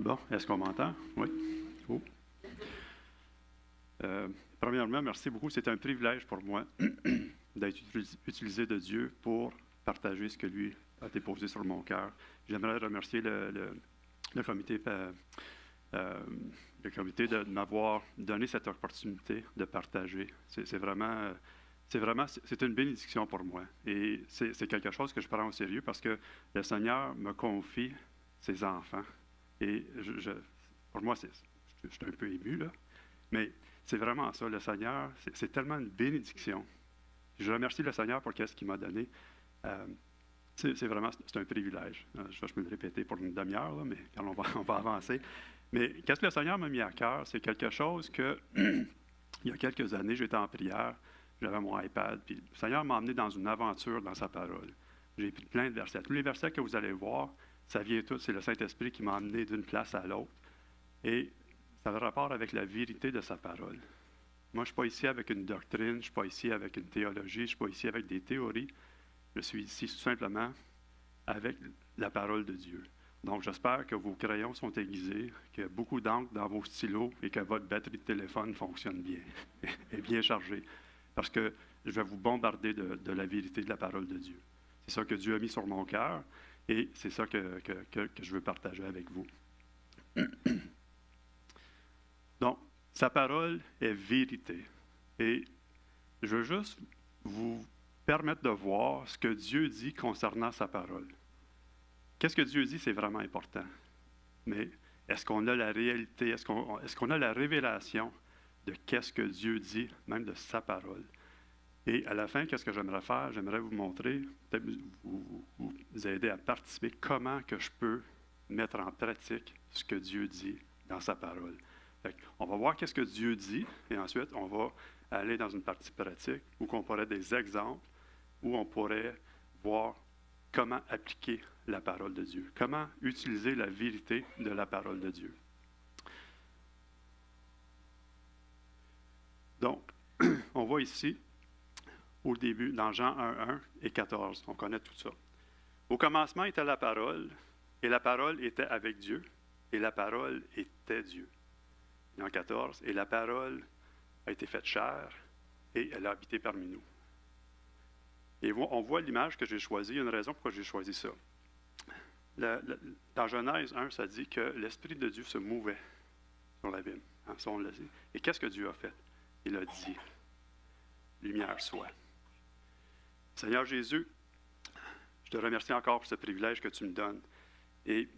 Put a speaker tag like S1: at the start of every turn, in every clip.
S1: Bon, est-ce qu'on m'entend? Oui. Oh. Premièrement, merci beaucoup. C'est un privilège pour moi d'être utilisé de Dieu pour partager ce que lui a déposé sur mon cœur. J'aimerais remercier le comité, le comité de m'avoir donné cette opportunité de partager. C'est une bénédiction pour moi. Et c'est quelque chose que je prends au sérieux parce que le Seigneur me confie ses enfants. Et pour moi, je suis un peu ému, là, mais c'est vraiment ça. Le Seigneur, c'est tellement une bénédiction. Je remercie le Seigneur pour ce qu'il m'a donné. C'est un privilège. Je peux le répéter pour une demi-heure, là, mais quand on va avancer. Mais qu'est-ce que le Seigneur m'a mis à cœur? C'est quelque chose que, il y a quelques années, j'étais en prière, j'avais mon iPad, puis le Seigneur m'a emmené dans une aventure dans sa parole. J'ai pris plein de versets. Tous les versets que vous allez voir, ça vient tout, c'est le Saint-Esprit qui m'a emmené d'une place à l'autre. Et ça a rapport avec la vérité de sa parole. Moi, je ne suis pas ici avec une doctrine, je ne suis pas ici avec une théologie, je ne suis pas ici avec des théories. Je suis ici tout simplement avec la parole de Dieu. Donc, j'espère que vos crayons sont aiguisés, qu'il y a beaucoup d'encre dans vos stylos et que votre batterie de téléphone fonctionne bien, est bien chargée. Parce que je vais vous bombarder de la vérité de la parole de Dieu. C'est ça que Dieu a mis sur mon cœur et c'est ça que je veux partager avec vous. Donc, sa parole est vérité. Et je veux juste vous permettre de voir ce que Dieu dit concernant sa parole. Qu'est-ce que Dieu dit, c'est vraiment important. Mais est-ce qu'on a la réalité, est-ce qu'on a la révélation de qu'est-ce que Dieu dit, même de sa parole? Et à la fin, qu'est-ce que j'aimerais faire? J'aimerais vous montrer, peut-être vous aider à participer, comment que je peux mettre en pratique ce que Dieu dit dans sa parole. On va voir qu'est-ce que Dieu dit, et ensuite, on va aller dans une partie pratique où on pourrait des exemples, où on pourrait voir comment appliquer la parole de Dieu, comment utiliser la vérité de la parole de Dieu. Donc, on voit ici, au début, dans Jean 1, 1 et 14, on connaît tout ça. Au commencement était la parole, et la parole était avec Dieu, et la parole était Dieu. En 14, et la parole a été faite chair, et elle a habité parmi nous. Et on voit l'image que j'ai choisie. Il y a une raison pourquoi j'ai choisi ça. Dans Genèse 1, ça dit que l'Esprit de Dieu se mouvait sur l'abîme. Hein, ça, on l'a dit. Et qu'est-ce que Dieu a fait? Il a dit, lumière soit. Seigneur Jésus, je te remercie encore pour ce privilège que tu me donnes. Et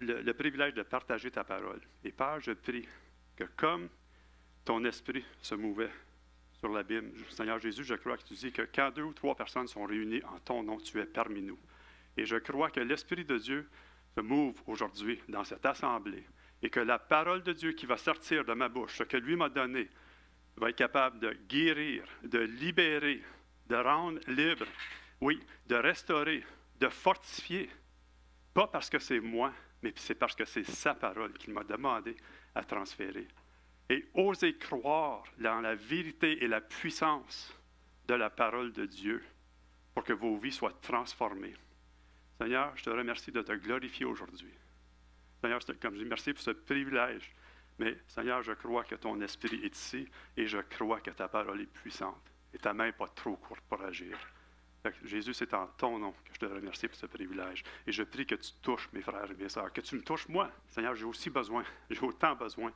S1: le privilège de partager ta parole. Et Père, je prie que comme ton esprit se mouvait sur l'abîme, Seigneur Jésus, je crois que tu dis que quand 2 ou 3 personnes sont réunies en ton nom, tu es parmi nous. Et je crois que l'Esprit de Dieu se move aujourd'hui dans cette assemblée et que la parole de Dieu qui va sortir de ma bouche, ce que lui m'a donné, va être capable de guérir, de libérer, de rendre libre, oui, de restaurer, de fortifier. Pas parce que c'est moi, mais c'est parce que c'est sa parole qu'il m'a demandé à transférer. Et osez croire dans la vérité et la puissance de la parole de Dieu pour que vos vies soient transformées. Seigneur, je te remercie de te glorifier aujourd'hui. Seigneur, comme je dis, merci pour ce privilège. Mais Seigneur, je crois que ton esprit est ici et je crois que ta parole est puissante. Et ta main n'est pas trop courte pour agir. Jésus, c'est en ton nom que je te remercie pour ce privilège. Et je prie que tu touches mes frères et mes sœurs, que tu me touches moi. Seigneur, j'ai autant besoin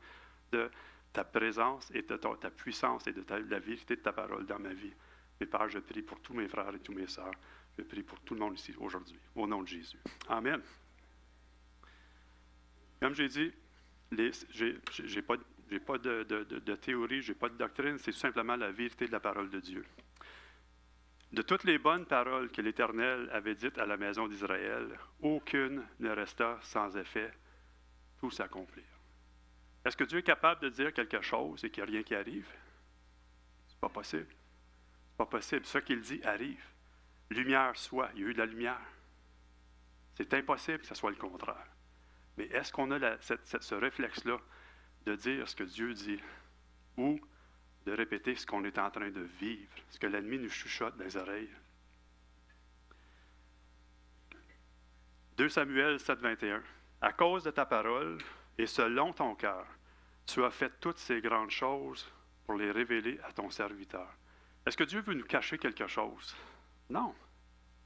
S1: de ta présence et de ta puissance et de la vérité de ta parole dans ma vie. Mais Père, je prie pour tous mes frères et toutes mes sœurs. Je prie pour tout le monde ici aujourd'hui, au nom de Jésus. Amen. Comme j'ai dit, je n'ai pas de théorie, je n'ai pas de doctrine, c'est tout simplement la vérité de la parole de Dieu. De toutes les bonnes paroles que l'Éternel avait dites à la maison d'Israël, aucune ne resta sans effet, tout s'accomplir. Est-ce que Dieu est capable de dire quelque chose et qu'il n'y a rien qui arrive? Ce n'est pas possible. Ce n'est pas possible. Ce qu'il dit arrive. Lumière soit. Il y a eu de la lumière. C'est impossible que ce soit le contraire. Mais est-ce qu'on a ce réflexe-là de dire ce que Dieu dit ou de répéter ce qu'on est en train de vivre, ce que l'ennemi nous chuchote dans les oreilles? 2 Samuel 7, 21. à cause de ta parole et selon ton cœur, tu as fait toutes ces grandes choses pour les révéler à ton serviteur. Est-ce que Dieu veut nous cacher quelque chose? Non.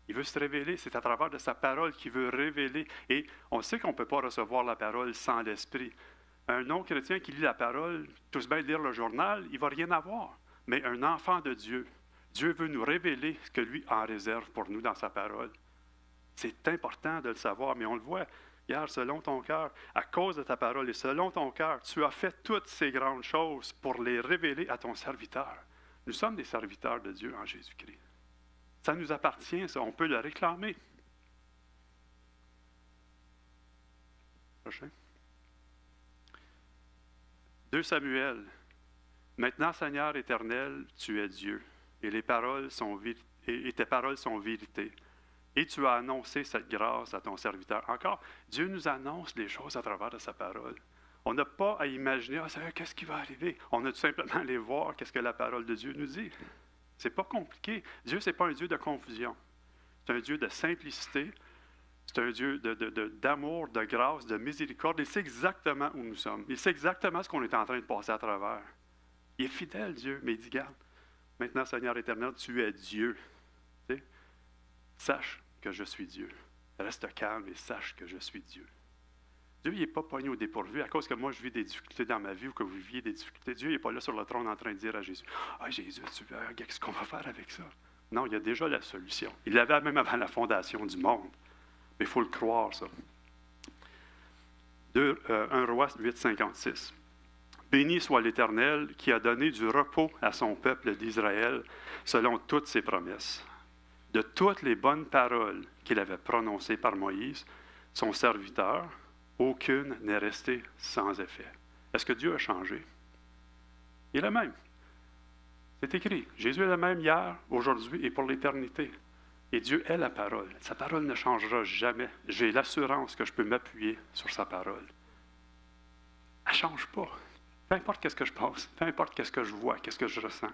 S1: Il veut se révéler. C'est à travers de sa parole qu'il veut révéler. Et on sait qu'on ne peut pas recevoir la parole sans l'Esprit. Un non-chrétien qui lit la parole, tout se bien lire le journal, il ne va rien avoir. Mais un enfant de Dieu, Dieu veut nous révéler ce que lui en réserve pour nous dans sa parole. C'est important de le savoir, mais on le voit. Regarde, selon ton cœur, à cause de ta parole et selon ton cœur, tu as fait toutes ces grandes choses pour les révéler à ton serviteur. Nous sommes des serviteurs de Dieu en Jésus-Christ. Ça nous appartient, ça. On peut le réclamer. Prochain. 2 Samuel. Maintenant, Seigneur éternel, tu es Dieu, et tes paroles sont vérité. Et tu as annoncé cette grâce à ton serviteur. Encore, Dieu nous annonce les choses à travers de sa parole. On n'a pas à imaginer, qu'est-ce qui va arriver? On a tout simplement à aller voir qu'est-ce que la parole de Dieu nous dit. C'est pas compliqué. Dieu, ce n'est pas un Dieu de confusion. C'est un Dieu de simplicité. C'est un Dieu d'amour, de grâce, de miséricorde. Il sait exactement où nous sommes. Il sait exactement ce qu'on est en train de passer à travers. Il est fidèle, Dieu, mais il dit, garde, maintenant, Seigneur éternel, tu es Dieu. Tu sais? Sache que je suis Dieu. Reste calme et sache que je suis Dieu. Dieu, il n'est pas pogné au dépourvu à cause que moi, je vis des difficultés dans ma vie ou que vous viviez des difficultés. Dieu n'est pas là sur le trône en train de dire à Jésus, « Ah, Jésus, qu'est-ce qu'on va faire avec ça? » Non, il y a déjà la solution. Il l'avait même avant la fondation du monde. Mais il faut le croire, ça. 1 Roi 8, 56. Béni soit l'Éternel qui a donné du repos à son peuple d'Israël selon toutes ses promesses. De toutes les bonnes paroles qu'il avait prononcées par Moïse, son serviteur, aucune n'est restée sans effet. Est-ce que Dieu a changé? Il est le même. C'est écrit. Jésus est le même hier, aujourd'hui et pour l'éternité. Et Dieu est la parole. Sa parole ne changera jamais. J'ai l'assurance que je peux m'appuyer sur sa parole. Elle ne change pas. Peu importe ce que je passe, peu importe ce que je vois, ce que je ressens,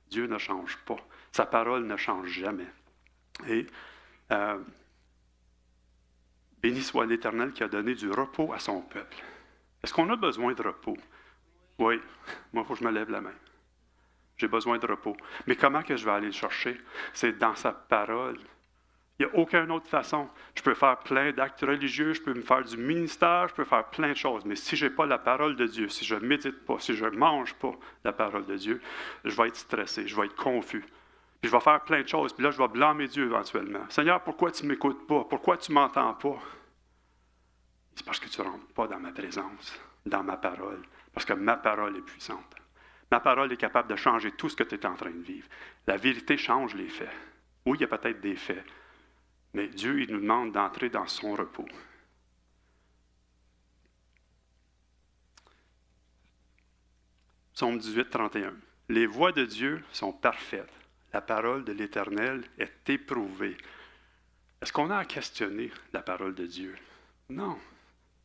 S1: Dieu ne change pas. Sa parole ne change jamais. Et béni soit l'Éternel qui a donné du repos à son peuple. Est-ce qu'on a besoin de repos? Oui. Moi, il faut que je me lève la main. J'ai besoin de repos. Mais comment que je vais aller le chercher? C'est dans sa parole. Il n'y a aucune autre façon. Je peux faire plein d'actes religieux, je peux me faire du ministère, je peux faire plein de choses. Mais si je n'ai pas la parole de Dieu, si je ne médite pas, si je ne mange pas la parole de Dieu, je vais être stressé, je vais être confus. Puis je vais faire plein de choses, puis là, je vais blâmer Dieu éventuellement. Seigneur, pourquoi tu ne m'écoutes pas? Pourquoi tu ne m'entends pas? C'est parce que tu ne rentres pas dans ma présence, dans ma parole. Parce que ma parole est puissante. Ma parole est capable de changer tout ce que tu es en train de vivre. La vérité change les faits. Oui, il y a peut-être des faits. Mais Dieu, il nous demande d'entrer dans son repos. Psaume 18, 31. Les voies de Dieu sont parfaites. La parole de l'Éternel est éprouvée. Est-ce qu'on a à questionner la parole de Dieu? Non.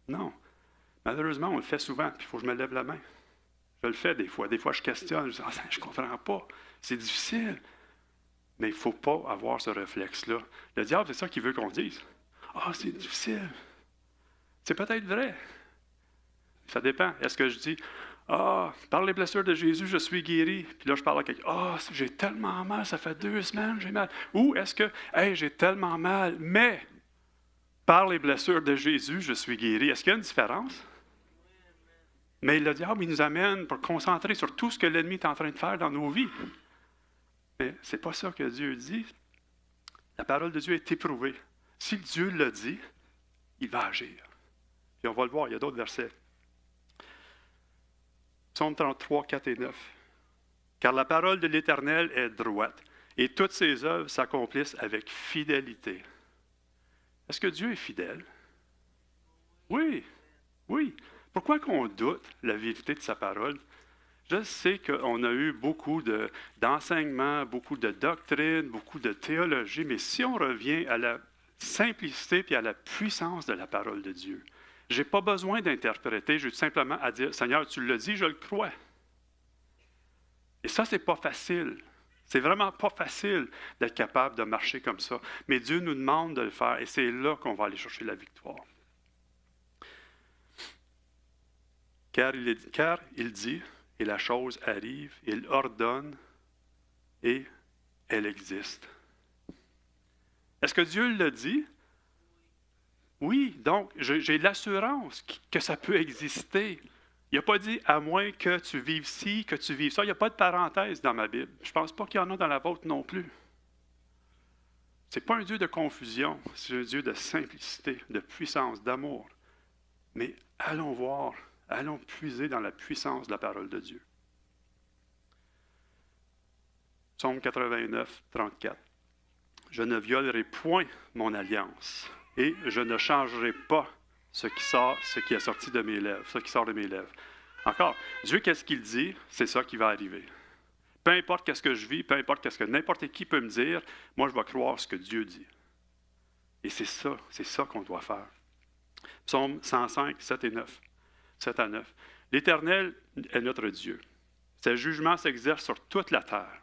S1: Non. Malheureusement, on le fait souvent, puis il faut que je me lève la main. Je le fais des fois. Des fois, je questionne. Je dis, je ne comprends pas. C'est difficile. Mais il ne faut pas avoir ce réflexe-là. Le diable, c'est ça qu'il veut qu'on dise. C'est difficile. C'est peut-être vrai. Ça dépend. Est-ce que je dis, par les blessures de Jésus, je suis guéri. Puis là, je parle à quelqu'un. J'ai tellement mal, ça fait 2 semaines, j'ai mal. Ou est-ce que, j'ai tellement mal, mais par les blessures de Jésus, je suis guéri. Est-ce qu'il y a une différence? Mais le diable, il nous amène pour concentrer sur tout ce que l'ennemi est en train de faire dans nos vies. Mais ce n'est pas ça que Dieu dit. La parole de Dieu est éprouvée. Si Dieu le dit, il va agir. Puis on va le voir, il y a d'autres versets. Psaume 33, 4 et 9. Car la parole de l'Éternel est droite, et toutes ses œuvres s'accomplissent avec fidélité. Est-ce que Dieu est fidèle? Oui, oui. Pourquoi qu'on doute la vérité de sa parole? Je sais qu'on a eu beaucoup d'enseignements, beaucoup de doctrines, beaucoup de théologie, mais si on revient à la simplicité et à la puissance de la parole de Dieu, je n'ai pas besoin d'interpréter, j'ai simplement à dire, Seigneur, tu le dis, je le crois. Et ça, ce n'est pas facile. C'est vraiment pas facile d'être capable de marcher comme ça. Mais Dieu nous demande de le faire et c'est là qu'on va aller chercher la victoire. Car il dit, et la chose arrive, il ordonne, et elle existe. Est-ce que Dieu le dit? Oui, donc j'ai l'assurance que ça peut exister. Il n'a pas dit, à moins que tu vives ci, que tu vives ça. Il n'y a pas de parenthèse dans ma Bible. Je ne pense pas qu'il y en a dans la vôtre non plus. Ce n'est pas un Dieu de confusion, c'est un Dieu de simplicité, de puissance, d'amour. Mais allons voir, allons puiser dans la puissance de la parole de Dieu. Psaume 89, 34. Je ne violerai point mon alliance, et je ne changerai pas ce qui est sorti de mes lèvres, ce qui sort de mes lèvres. Encore, Dieu, qu'est-ce qu'il dit? C'est ça qui va arriver. Peu importe qu'est-ce que je vis, peu importe qu'est-ce que n'importe qui peut me dire, moi, je vais croire ce que Dieu dit. Et c'est ça qu'on doit faire. Psaume 105, 7 et 9. 7 à 9. L'Éternel est notre Dieu. Ses jugements s'exercent sur toute la terre.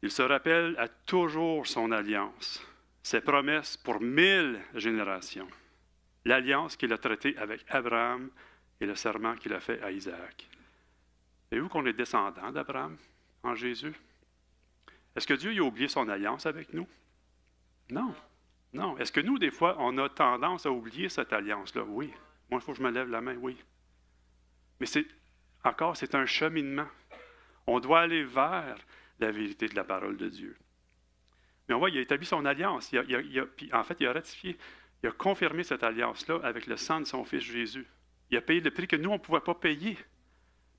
S1: Il se rappelle à toujours son alliance, ses promesses pour 1000 générations. L'alliance qu'il a traitée avec Abraham et le serment qu'il a fait à Isaac. Savez-vous qu'on est descendant d'Abraham en Jésus? Est-ce que Dieu a oublié son alliance avec nous? Non. Non. Est-ce que nous, des fois, on a tendance à oublier cette alliance-là? Oui. Moi, il faut que je me lève la main, oui. Mais c'est un cheminement. On doit aller vers la vérité de la parole de Dieu. Mais on voit, il a établi son alliance. Puis en fait, il a ratifié, il a confirmé cette alliance-là avec le sang de son Fils Jésus. Il a payé le prix que nous, on ne pouvait pas payer.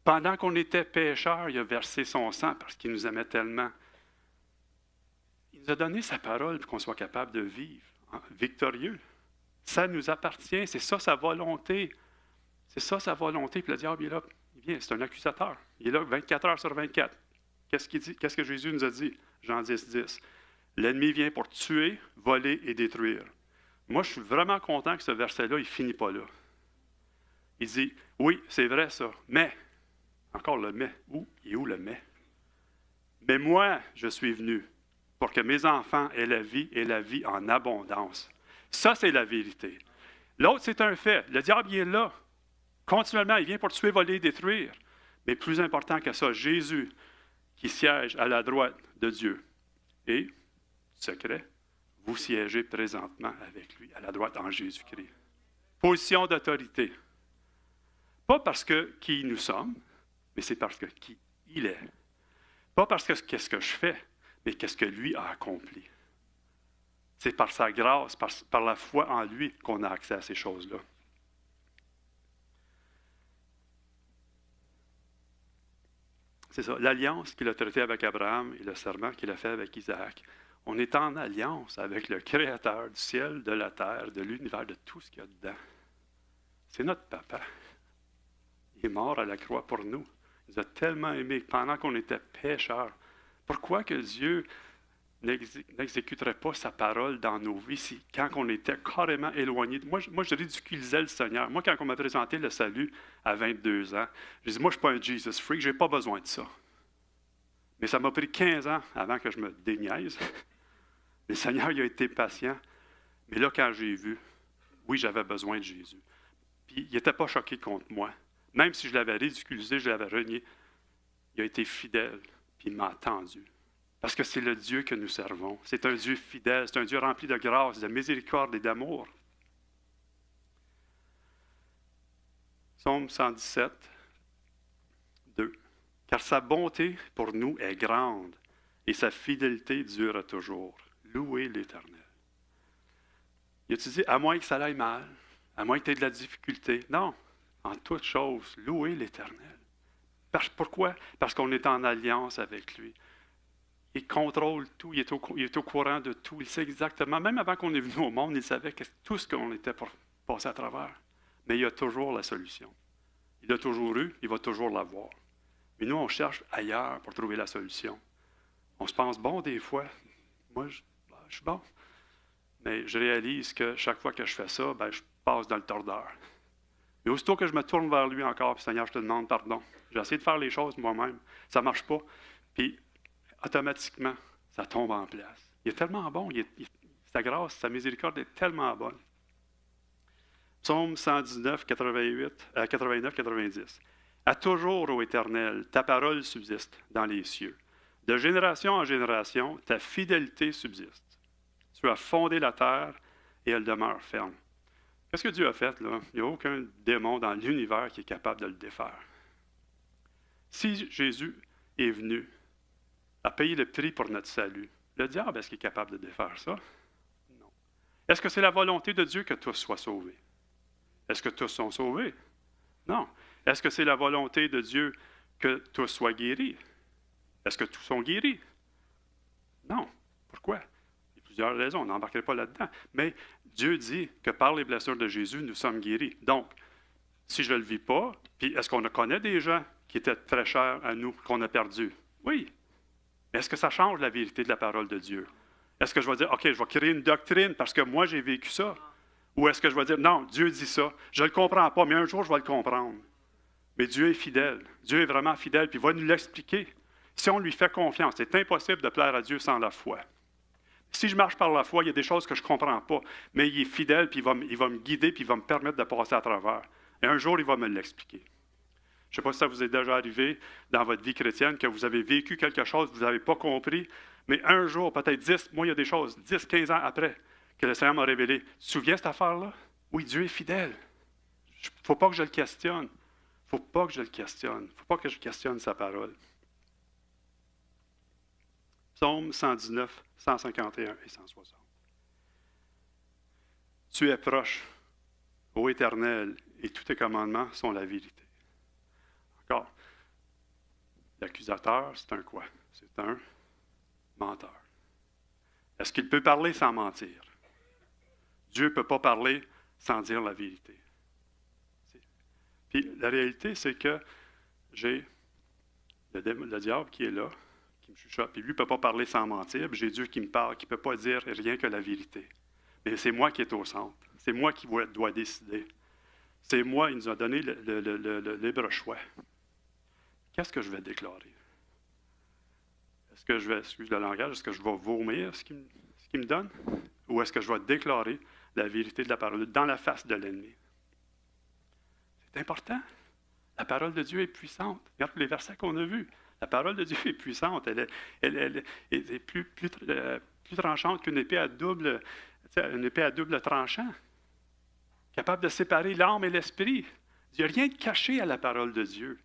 S1: Pendant qu'on était pécheurs, il a versé son sang parce qu'il nous aimait tellement. Il nous a donné sa parole pour qu'on soit capable de vivre victorieux. Ça nous appartient, c'est ça sa volonté. C'est ça sa volonté. Puis le diable, il est là, il vient, c'est un accusateur. Il est là 24 heures sur 24. Qu'est-ce qu'il dit? Qu'est-ce que Jésus nous a dit? Jean 10, 10. L'ennemi vient pour tuer, voler et détruire. Moi, je suis vraiment content que ce verset-là, il ne finit pas là. Il dit, oui, c'est vrai ça, mais, encore le mais, où le mais? Mais moi, je suis venu pour que mes enfants aient la vie et la vie en abondance. Ça, c'est la vérité. L'autre, c'est un fait. Le diable, il est là. Continuellement, il vient pour tuer, voler et détruire. Mais plus important que ça, Jésus, qui siège à la droite de Dieu. Et, secret, vous siégez présentement avec lui, à la droite en Jésus-Christ. Position d'autorité. Pas parce que qui nous sommes, mais c'est parce que qui il est. Pas parce que qu'est-ce que je fais, mais qu'est-ce que lui a accompli. C'est par sa grâce, par la foi en lui qu'on a accès à ces choses-là. C'est ça, l'alliance qu'il a traitée avec Abraham et le serment qu'il a fait avec Isaac. On est en alliance avec le Créateur du ciel, de la terre, de l'univers, de tout ce qu'il y a dedans. C'est notre papa. Il est mort à la croix pour nous. Il nous a tellement aimés pendant qu'on était pécheurs. Pourquoi que Dieu n'exécuterait pas sa parole dans nos vies quand on était carrément éloignés? Moi, je ridiculisais le Seigneur. Moi, quand on m'a présenté le salut à 22 ans, je disais, moi, je ne suis pas un Jesus freak, je n'ai pas besoin de ça. Mais ça m'a pris 15 ans avant que je me déniaise. Le Seigneur, il a été patient. Mais là, quand j'ai vu, oui, j'avais besoin de Jésus. Puis, il n'était pas choqué contre moi. Même si je l'avais ridiculisé, je l'avais renié, il a été fidèle, puis il m'a entendu. Parce que c'est le Dieu que nous servons. C'est un Dieu fidèle, c'est un Dieu rempli de grâce, de miséricorde et d'amour. Psaume 117, 2. Car sa bonté pour nous est grande et sa fidélité dure toujours. Louez l'Éternel. Il a dit, à moins que ça aille mal, à moins que tu aies de la difficulté. Non. En toute chose, louez l'Éternel. Pourquoi? Parce qu'on est en alliance avec lui. Il contrôle tout, il est au courant de tout. Il sait exactement, même avant qu'on est venu au monde, il savait tout ce qu'on était pour passer à travers. Mais il a toujours la solution. Il l'a toujours eu, il va toujours l'avoir. Mais nous, on cherche ailleurs pour trouver la solution. On se pense bon des fois. Moi, je suis bon. Mais je réalise que chaque fois que je fais ça, je passe dans le tordeur. Mais aussitôt que je me tourne vers lui encore, puis Seigneur, je te demande pardon. J'ai essayé de faire les choses moi-même. Ça ne marche pas. Puis, automatiquement, ça tombe en place. Il est tellement bon. Sa grâce, sa miséricorde est tellement bonne. Psaume 119, 89, 90. À toujours, ô Éternel, ta parole subsiste dans les cieux. De génération en génération, ta fidélité subsiste. Tu as fondé la terre et elle demeure ferme. Qu'est-ce que Dieu a fait, là? Il n'y a aucun démon dans l'univers qui est capable de le défaire. Si Jésus est venu à payer le prix pour notre salut, le diable, est-ce qu'il est capable de défaire ça? Non. Est-ce que c'est la volonté de Dieu que tous soient sauvés? Est-ce que tous sont sauvés? Non. Est-ce que c'est la volonté de Dieu que tous soient guéris? Est-ce que tous sont guéris? Non. Pourquoi? Il y a plusieurs raisons, on n'embarquerait pas là-dedans. Mais Dieu dit que par les blessures de Jésus, nous sommes guéris. Donc, si je ne le vis pas, puis est-ce qu'on connaît des gens qui étaient très chers à nous, qu'on a perdus? Oui. Mais est-ce que ça change la vérité de la parole de Dieu? Est-ce que je vais dire, OK, je vais créer une doctrine parce que moi, j'ai vécu ça? Ou est-ce que je vais dire, non, Dieu dit ça, je ne le comprends pas, mais un jour, je vais le comprendre. Mais Dieu est fidèle. Dieu est vraiment fidèle, puis il va nous l'expliquer. Si on lui fait confiance, c'est impossible de plaire à Dieu sans la foi. Si je marche par la foi, il y a des choses que je ne comprends pas, mais il est fidèle, puis il va me guider, puis il va me permettre de passer à travers. Et un jour, il va me l'expliquer. Je ne sais pas si ça vous est déjà arrivé dans votre vie chrétienne, que vous avez vécu quelque chose, vous n'avez pas compris, mais un jour, peut-être 10, moi, il y a des choses, 10, 15 ans après, que le Seigneur m'a révélé. Tu te souviens de cette affaire-là? Oui, Dieu est fidèle. Il ne faut pas que je le questionne. Il ne faut pas que je le questionne. Il ne faut pas que je questionne sa parole. Psaume 119, 151 et 160. Tu es proche, ô Éternel, et tous tes commandements sont la vérité. Encore, l'accusateur, c'est un quoi? C'est un menteur. Est-ce qu'il peut parler sans mentir? Dieu ne peut pas parler sans dire la vérité. Puis la réalité, c'est que j'ai le diable qui est là, qui me chuchote, puis lui ne peut pas parler sans mentir, puis j'ai Dieu qui me parle, qui ne peut pas dire rien que la vérité. Mais c'est moi qui est au centre. C'est moi qui dois décider. C'est moi, il nous a donné le libre choix. Qu'est-ce que je vais déclarer? Est-ce que je vais, excuse le langage, est-ce que je vais vomir ce qu'il me donne? Ou est-ce que je vais déclarer la vérité de la parole dans la face de l'ennemi? C'est important. La parole de Dieu est puissante. Regarde les versets qu'on a vus. La parole de Dieu est puissante. Elle est plus tranchante qu'une épée à double tranchant. Capable de séparer l'âme et l'esprit. Il n'y a rien de caché à la parole de Dieu.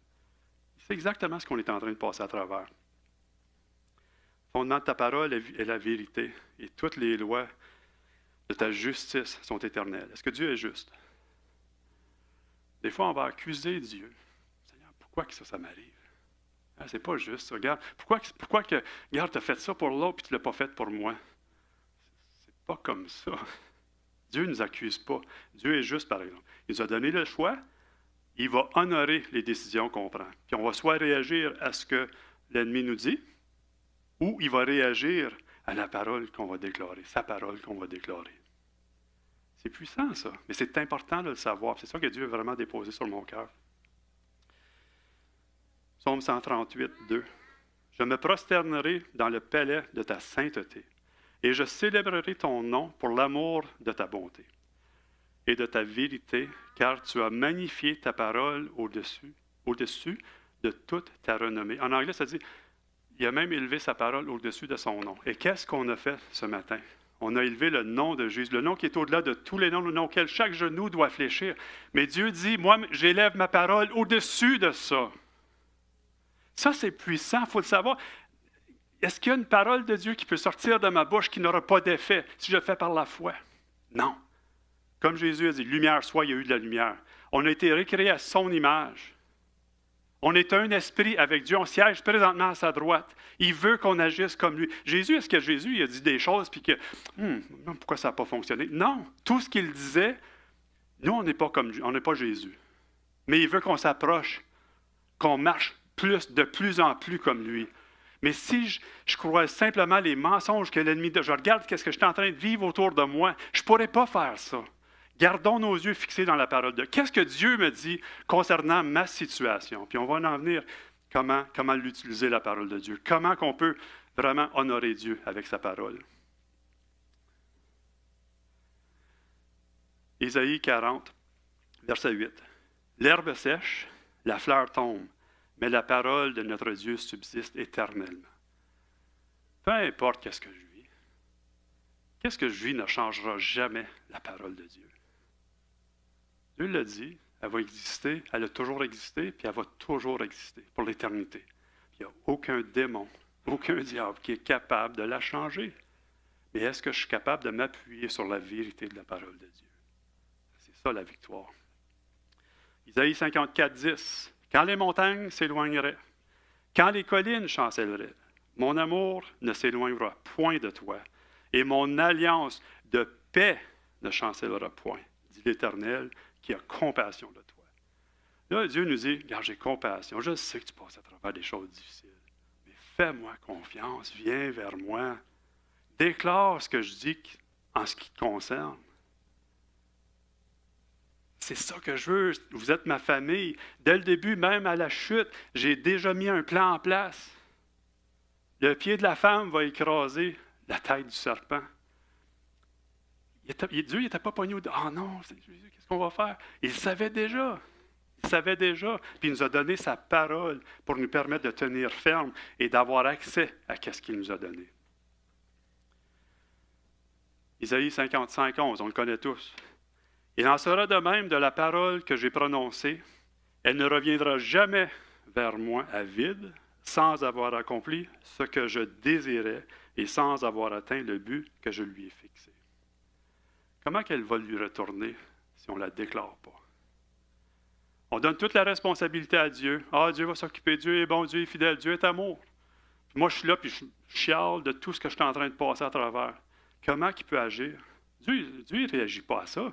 S1: C'est exactement ce qu'on est en train de passer à travers. Le fondement de ta parole est la vérité. Et toutes les lois de ta justice sont éternelles. Est-ce que Dieu est juste? Des fois, on va accuser Dieu. Seigneur, pourquoi que ça m'arrive? Ah, c'est pas juste ça. Regarde, pourquoi que, regarde, tu as fait ça pour l'autre et tu ne l'as pas fait pour moi? C'est pas comme ça. Dieu ne nous accuse pas. Dieu est juste, par exemple. Il nous a donné le choix. Il va honorer les décisions qu'on prend. Puis on va soit réagir à ce que l'ennemi nous dit, ou il va réagir à la parole qu'on va déclarer, sa parole qu'on va déclarer. C'est puissant, ça. Mais c'est important de le savoir. C'est ça que Dieu a vraiment déposé sur mon cœur. Psaume 138, 2. Je me prosternerai dans le palais de ta sainteté, et je célébrerai ton nom pour l'amour de ta bonté et de ta vérité, car tu as magnifié ta parole au-dessus de toute ta renommée. En anglais, ça dit, il a même élevé sa parole au-dessus de son nom. Et qu'est-ce qu'on a fait ce matin? On a élevé le nom de Jésus, le nom qui est au-delà de tous les noms, le nom auquel chaque genou doit fléchir. Mais Dieu dit, moi, j'élève ma parole au-dessus de ça. Ça, c'est puissant, il faut le savoir. Est-ce qu'il y a une parole de Dieu qui peut sortir de ma bouche qui n'aura pas d'effet si je le fais par la foi? Non. Comme Jésus a dit, lumière soit, il y a eu de la lumière. On a été recréés à son image. On est un esprit avec Dieu. On siège présentement à sa droite. Il veut qu'on agisse comme lui. Jésus, est-ce que Jésus il a dit des choses puis que, pourquoi ça n'a pas fonctionné? Non. Tout ce qu'il disait, nous, on n'est pas comme on n'est pas Jésus. Mais il veut qu'on s'approche, qu'on marche de plus en plus comme lui. Mais si je crois simplement les mensonges que l'ennemi... Je regarde ce que je suis en train de vivre autour de moi, je ne pourrais pas faire ça. Gardons nos yeux fixés dans la parole de Dieu. Qu'est-ce que Dieu me dit concernant ma situation? Puis on va en venir comment l'utiliser, la parole de Dieu. Comment qu'on peut vraiment honorer Dieu avec sa parole. Ésaïe 40, Verset 8. L'herbe sèche, la fleur tombe, mais la parole de notre Dieu subsiste éternellement. Peu importe qu'est-ce que je vis, qu'est-ce que je vis ne changera jamais la parole de Dieu. Dieu l'a dit, elle va exister, elle a toujours existé, puis elle va toujours exister pour l'éternité. Il n'y a aucun démon, aucun diable qui est capable de la changer. Mais est-ce que je suis capable de m'appuyer sur la vérité de la parole de Dieu? C'est ça la victoire. Isaïe 54, 10. Quand les montagnes s'éloigneraient, quand les collines chancelleraient, mon amour ne s'éloignera point de toi, et mon alliance de paix ne chancellera point, dit l'Éternel, qui a compassion de toi. Là, Dieu nous dit, regarde, j'ai compassion, je sais que tu passes à travers des choses difficiles, mais fais-moi confiance, viens vers moi, déclare ce que je dis en ce qui te concerne. C'est ça que je veux, vous êtes ma famille. Dès le début, même à la chute, j'ai déjà mis un plan en place. Le pied de la femme va écraser la tête du serpent. Dieu n'était pas pogné au dos. Ah non, c'est Jésus, qu'est-ce qu'on va faire? Il savait déjà. Il savait déjà. Puis il nous a donné sa parole pour nous permettre de tenir ferme et d'avoir accès à ce qu'il nous a donné. Isaïe 55, 11, on le connaît tous. Il en sera de même de la parole que j'ai prononcée. Elle ne reviendra jamais vers moi à vide, sans avoir accompli ce que je désirais et sans avoir atteint le but que je lui ai fixé. Comment qu'elle va lui retourner si on ne la déclare pas? On donne toute la responsabilité à Dieu. Ah, Dieu va s'occuper, Dieu est bon, Dieu est fidèle, Dieu est amour. Puis moi, je suis là, puis je chiale de tout ce que je suis en train de passer à travers. Comment il peut agir? Dieu ne réagit pas à ça.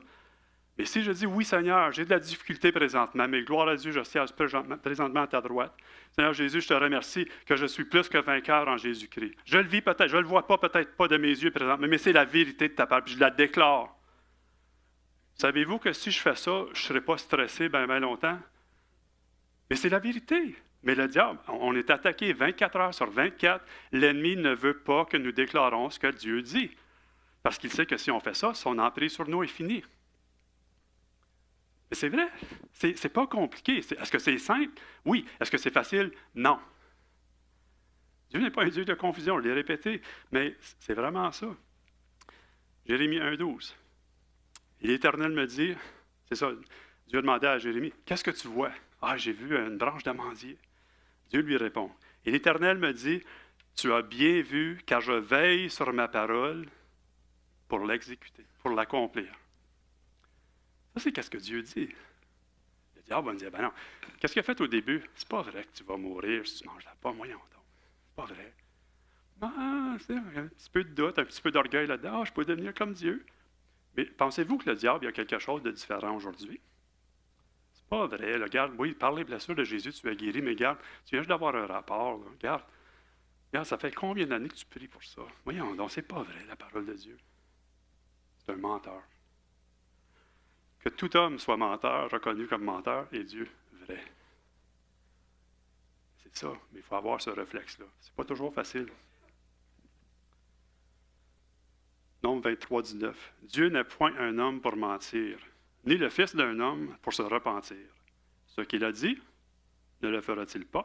S1: Mais si je dis, oui Seigneur, j'ai de la difficulté présentement, mais gloire à Dieu, je siège présentement à ta droite. Seigneur Jésus, je te remercie que je suis plus que vainqueur en Jésus-Christ. Je le vis peut-être, je ne le vois pas peut-être pas de mes yeux présentement, mais c'est la vérité de ta parole, puis je la déclare. Savez-vous que si je fais ça, je ne serai pas stressé bien longtemps? Mais c'est la vérité. Mais le diable, on est attaqué 24 heures sur 24. L'ennemi ne veut pas que nous déclarons ce que Dieu dit. Parce qu'il sait que si on fait ça, son emprise sur nous est finie. Mais c'est vrai, c'est pas compliqué. Est-ce que c'est simple? Oui. Est-ce que c'est facile? Non. Dieu n'est pas un Dieu de confusion, je l'ai répété, mais c'est vraiment ça. Jérémie 1,12. Et l'Éternel me dit, c'est ça, Dieu a demandé à Jérémie, qu'est-ce que tu vois? Ah, j'ai vu une branche d'amandier. Dieu lui répond, et l'Éternel me dit, tu as bien vu, car je veille sur ma parole pour l'exécuter, pour l'accomplir. Ça, c'est qu'est-ce que Dieu dit. Le diable va me dire, ben non, qu'est-ce qu'il a fait au début? C'est pas vrai que tu vas mourir si tu ne manges la pomme, voyons donc. C'est pas vrai. Ah, c'est un petit peu de doute, un petit peu d'orgueil là-dedans. Ah, je peux devenir comme Dieu. Mais pensez-vous que le diable, il y a quelque chose de différent aujourd'hui? C'est pas vrai. Là, regarde, oui, par les blessures de Jésus, tu es guéri, mais regarde, tu viens juste d'avoir un rapport. Là. Regarde, ça fait combien d'années que tu pries pour ça? Voyons donc, c'est pas vrai, la parole de Dieu. C'est un menteur. Que tout homme soit menteur, reconnu comme menteur, et Dieu vrai. C'est ça, mais il faut avoir ce réflexe-là. C'est pas toujours facile. Nombre 23, 19. Dieu n'est point un homme pour mentir, ni le fils d'un homme pour se repentir. Ce qu'il a dit, ne le fera-t-il pas?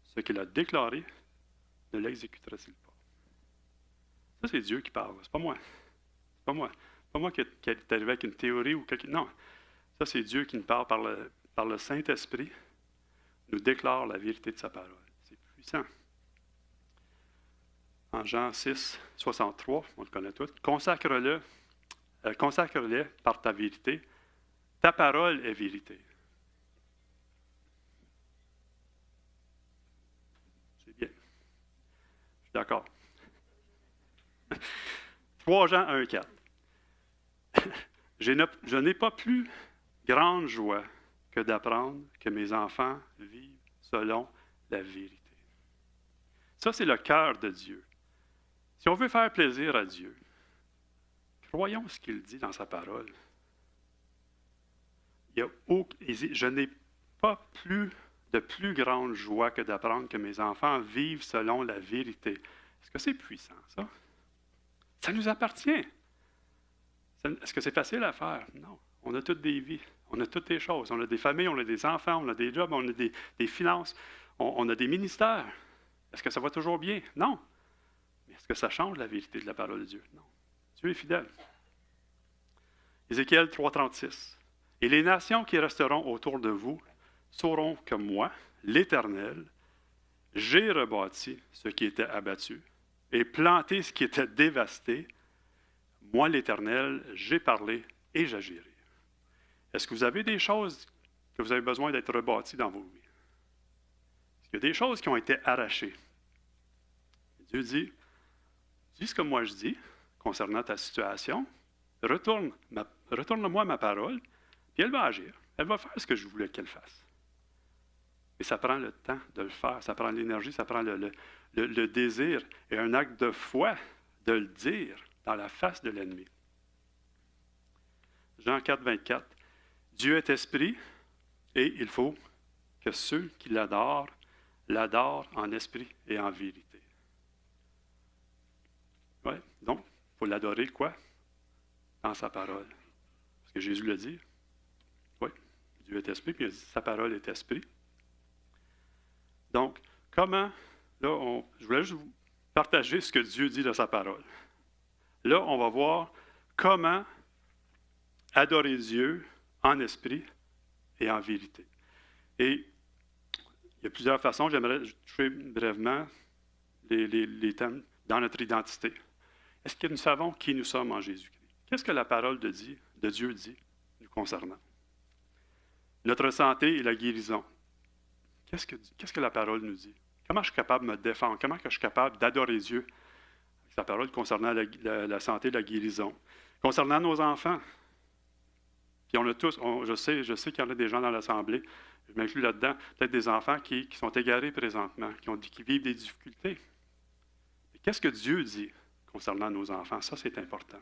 S1: Ce qu'il a déclaré, ne l'exécutera-t-il pas? Ça, c'est Dieu qui parle, c'est pas moi. C'est pas moi. C'est pas moi qui est arrivé avec une théorie ou quelque chose. Non. Ça, c'est Dieu qui nous parle par le Saint-Esprit, nous déclare la vérité de sa parole. C'est puissant. En Jean 6, 63, on le connaît tous, consacre-les par ta vérité. Ta parole est vérité. C'est bien. Je suis d'accord. 3 Jean 1, 4. Je n'ai pas plus grande joie que d'apprendre que mes enfants vivent selon la vérité. Ça, c'est le cœur de Dieu. Si on veut faire plaisir à Dieu, croyons ce qu'il dit dans sa parole. Je n'ai pas de plus grande joie que d'apprendre que mes enfants vivent selon la vérité. Est-ce que c'est puissant, ça? Ça nous appartient. Est-ce que c'est facile à faire? Non. On a toutes des vies. On a toutes les choses. On a des familles, on a des enfants, on a des jobs, on a des finances, on a des ministères. Est-ce que ça va toujours bien? Non. Mais est-ce que ça change la vérité de la parole de Dieu? Non. Dieu est fidèle. Ézéchiel 3,36. Et les nations qui resteront autour de vous sauront que moi, l'Éternel, j'ai rebâti ce qui était abattu et planté ce qui était dévasté. Moi, l'Éternel, j'ai parlé et j'agirai. Est-ce que vous avez des choses que vous avez besoin d'être rebâties dans vos vies? Est-ce qu'il y a des choses qui ont été arrachées? Dieu dit, dis ce que moi je dis concernant ta situation, retourne-moi ma parole, puis elle va agir. Elle va faire ce que je voulais qu'elle fasse. Mais ça prend le temps de le faire, ça prend l'énergie, ça prend le désir et un acte de foi de le dire dans la face de l'ennemi. Jean 4, 24. Dieu est esprit et il faut que ceux qui l'adorent en esprit et en vérité. Oui, donc, il faut l'adorer quoi? Dans sa parole. Parce que Jésus l'a dit. Oui, Dieu est esprit, puis il a dit sa parole est esprit. Donc, comment, là, je voulais juste vous partager ce que Dieu dit de sa parole. Là, on va voir comment adorer Dieu en esprit et en vérité. Et il y a plusieurs façons, j'aimerais toucher brièvement les thèmes dans notre identité. Est-ce que nous savons qui nous sommes en Jésus-Christ? Qu'est-ce que la parole de Dieu dit nous concernant? Notre santé et la guérison. Qu'est-ce que la parole nous dit? Comment je suis capable de me défendre? Comment je suis capable d'adorer Dieu? Avec sa parole concernant la santé et la guérison. Concernant nos enfants. Puis on a tous, je sais qu'il y en a des gens dans l'Assemblée, je m'inclus là-dedans, peut-être des enfants qui sont égarés présentement, qui vivent des difficultés. Qu'est-ce que Dieu dit concernant nos enfants? Ça, c'est important.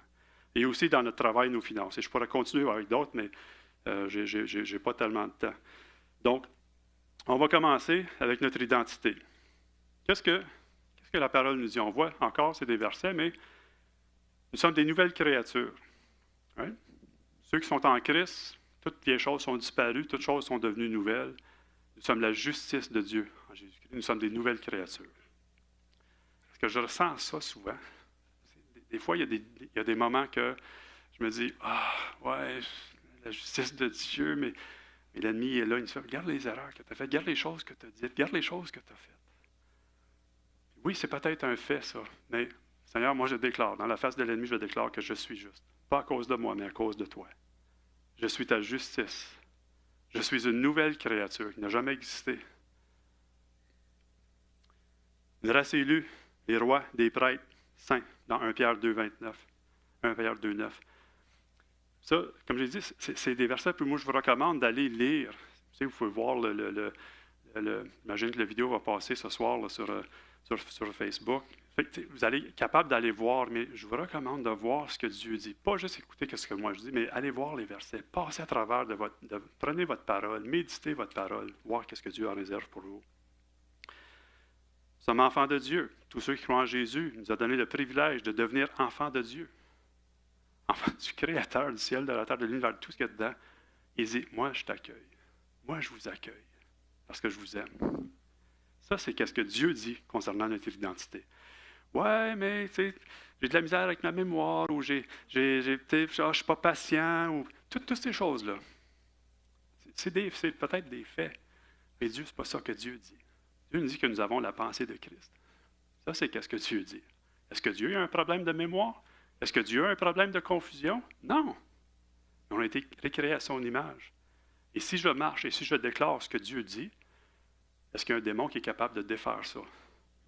S1: Et aussi dans notre travail, nos finances. Et je pourrais continuer avec d'autres, mais je n'ai pas tellement de temps. Donc, on va commencer avec notre identité. Qu'est-ce que la parole nous dit? On voit encore, c'est des versets, mais nous sommes des nouvelles créatures. Right? Ceux qui sont en Christ, toutes les choses sont disparues, toutes choses sont devenues nouvelles. Nous sommes la justice de Dieu en Jésus-Christ. Nous sommes des nouvelles créatures. Est-ce que je ressens ça souvent? Des fois, il y a des moments que je me dis, ouais, la justice de Dieu, mais l'ennemi est là, il me dit, regarde les erreurs que tu as faites, regarde les choses que tu as dites, regarde les choses que tu as faites. Oui, c'est peut-être un fait, ça, mais Seigneur, moi je déclare, dans la face de l'ennemi, je déclare que je suis juste. Pas à cause de moi, mais à cause de toi. Je suis ta justice. Je suis une nouvelle créature qui n'a jamais existé. Une race élue, des rois, des prêtres, saints, dans 1 Pierre 2, 29. 1 Pierre 2, 9. Ça, comme j'ai dit, c'est des versets que moi je vous recommande d'aller lire. Tu sais, vous pouvez voir j'imagine que la vidéo va passer ce soir là, sur Facebook. Fait que, vous allez être capable d'aller voir, mais je vous recommande de voir ce que Dieu dit. Pas juste écouter ce que moi je dis, mais allez voir les versets. Passez à travers prenez votre parole, méditez votre parole, voir ce que Dieu en réserve pour vous. Nous sommes enfants de Dieu. Tous ceux qui croient en Jésus nous a donné le privilège de devenir enfants de Dieu. Enfants du Créateur, du ciel, de la terre, de l'univers, de tout ce qu'il y a dedans. Il dit, moi je t'accueille. Moi je vous accueille. Parce que je vous aime. Ça, c'est ce que Dieu dit concernant notre identité. Ouais, mais tu sais, j'ai de la misère avec ma mémoire, ou je ne suis pas patient, ou toutes ces choses-là. C'est peut-être des faits. Mais Dieu, ce n'est pas ça que Dieu dit. Dieu nous dit que nous avons la pensée de Christ. Ça, c'est ce que Dieu dit. Est-ce que Dieu a un problème de mémoire? Est-ce que Dieu a un problème de confusion? Non. On a été recréés à son image. Et si je marche et si je déclare ce que Dieu dit, est-ce qu'il y a un démon qui est capable de défaire ça?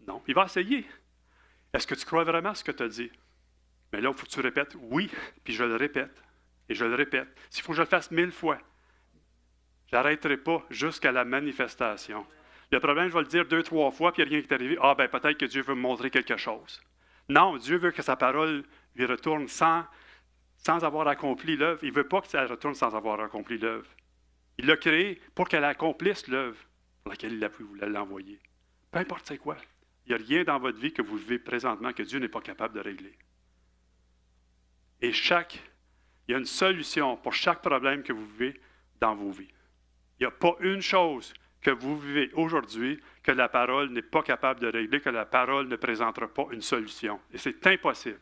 S1: Non. Il va essayer. Est-ce que tu crois vraiment ce que tu as dit? Mais là, il faut que tu répètes oui, puis je le répète. Et je le répète. S'il faut que je le fasse 1000 fois, je n'arrêterai pas jusqu'à la manifestation. Le problème, je vais le dire 2-3 fois, puis il n'y a rien qui est arrivé. Peut-être que Dieu veut me montrer quelque chose. Non, Dieu veut que sa parole lui retourne sans avoir accompli l'œuvre. Il ne veut pas que ça retourne sans avoir accompli l'œuvre. Il l'a créé pour qu'elle accomplisse l'œuvre pour laquelle il a pu l'envoyer. Peu importe c'est quoi. Il n'y a rien dans votre vie que vous vivez présentement que Dieu n'est pas capable de régler. Et il y a une solution pour chaque problème que vous vivez dans vos vies. Il n'y a pas une chose que vous vivez aujourd'hui que la parole n'est pas capable de régler, que la parole ne présentera pas une solution. Et c'est impossible.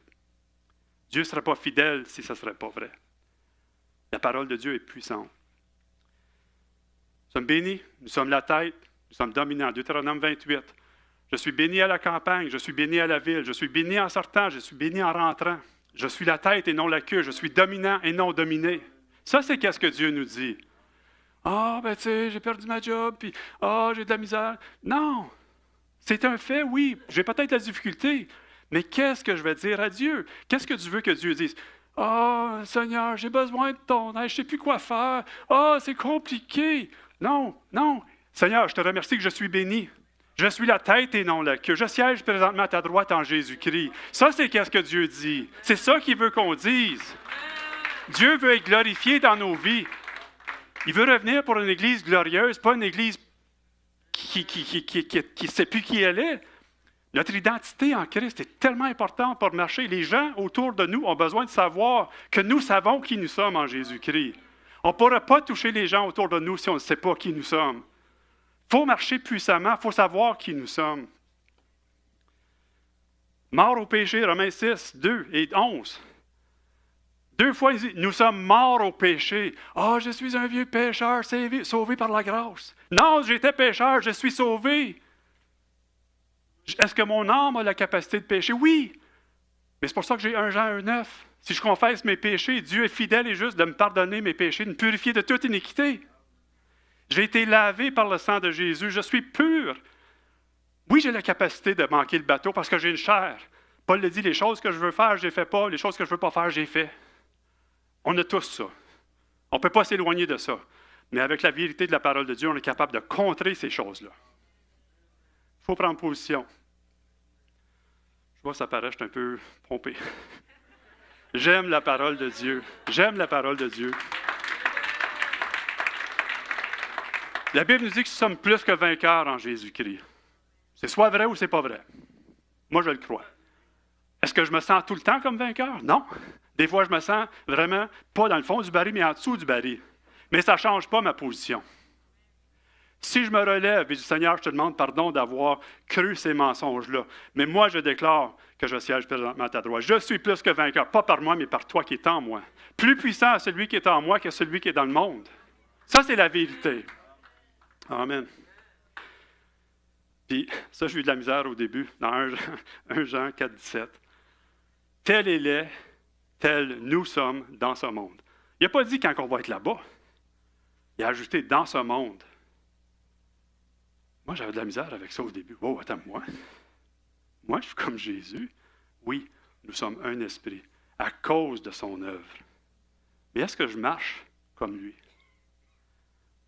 S1: Dieu ne serait pas fidèle si ce ne serait pas vrai. La parole de Dieu est puissante. Nous sommes bénis, nous sommes la tête, nous sommes dominants. Deutéronome 28. Je suis béni à la campagne, je suis béni à la ville, je suis béni en sortant, je suis béni en rentrant. Je suis la tête et non la queue, je suis dominant et non dominé. Ça, c'est qu'est-ce que Dieu nous dit. Ah, ben tu sais, j'ai perdu ma job, puis j'ai de la misère. Non, c'est un fait, oui, j'ai peut-être la difficulté, mais qu'est-ce que je vais dire à Dieu? Qu'est-ce que tu veux que Dieu dise? Ah, Seigneur, j'ai besoin de ton aide, je ne sais plus quoi faire. Ah, c'est compliqué. Non, non. Seigneur, je te remercie que je suis béni. Je suis la tête et non la queue. Je siège présentement à ta droite en Jésus-Christ. Ça, c'est qu'est-ce que Dieu dit. C'est ça qu'il veut qu'on dise. Dieu veut être glorifié dans nos vies. Il veut revenir pour une Église glorieuse, pas une Église qui ne sait plus qui elle est. Notre identité en Christ est tellement importante pour marcher. Les gens autour de nous ont besoin de savoir que nous savons qui nous sommes en Jésus-Christ. On ne pourra pas toucher les gens autour de nous si on ne sait pas qui nous sommes. Il faut marcher puissamment, il faut savoir qui nous sommes. Mort au péché, Romains 6, 2 et 11. 2 fois, il dit, nous sommes morts au péché. Ah, je suis un vieux pécheur sauvé par la grâce. Non, j'étais pécheur, je suis sauvé. Est-ce que mon âme a la capacité de pécher? Oui. Mais c'est pour ça que j'ai 1 Jean 1,9. Si je confesse mes péchés, Dieu est fidèle et juste de me pardonner mes péchés, de me purifier de toute iniquité. J'ai été lavé par le sang de Jésus. Je suis pur. Oui, j'ai la capacité de manquer le bateau parce que j'ai une chair. Paul le dit, les choses que je veux faire, je ne les fais pas. Les choses que je ne veux pas faire, j'ai fait. On a tous ça. On ne peut pas s'éloigner de ça. Mais avec la vérité de la parole de Dieu, on est capable de contrer ces choses-là. Il faut prendre position. Je vois, ça paraît, je suis un peu pompé. J'aime la parole de Dieu. J'aime la parole de Dieu. La Bible nous dit que nous sommes plus que vainqueurs en Jésus-Christ. C'est soit vrai ou c'est pas vrai. Moi, je le crois. Est-ce que je me sens tout le temps comme vainqueur? Non. Des fois, je me sens vraiment pas dans le fond du baril, mais en dessous du baril. Mais ça ne change pas ma position. Si je me relève et du Seigneur, je te demande pardon d'avoir cru ces mensonges-là. Mais moi, je déclare que je siège présentement à ta droite. Je suis plus que vainqueur, pas par moi, mais par toi qui es en moi. Plus puissant à celui qui est en moi que celui qui est dans le monde. Ça, c'est la vérité. Amen. Puis, ça, j'ai eu de la misère au début, dans 1 Jean 4, 17. Tel est l'est, tel nous sommes dans ce monde. Il n'a pas dit quand on va être là-bas. Il a ajouté dans ce monde. Moi, j'avais de la misère avec ça au début. Oh, attends, moi, je suis comme Jésus. Oui, nous sommes un esprit à cause de son œuvre. Mais est-ce que je marche comme lui?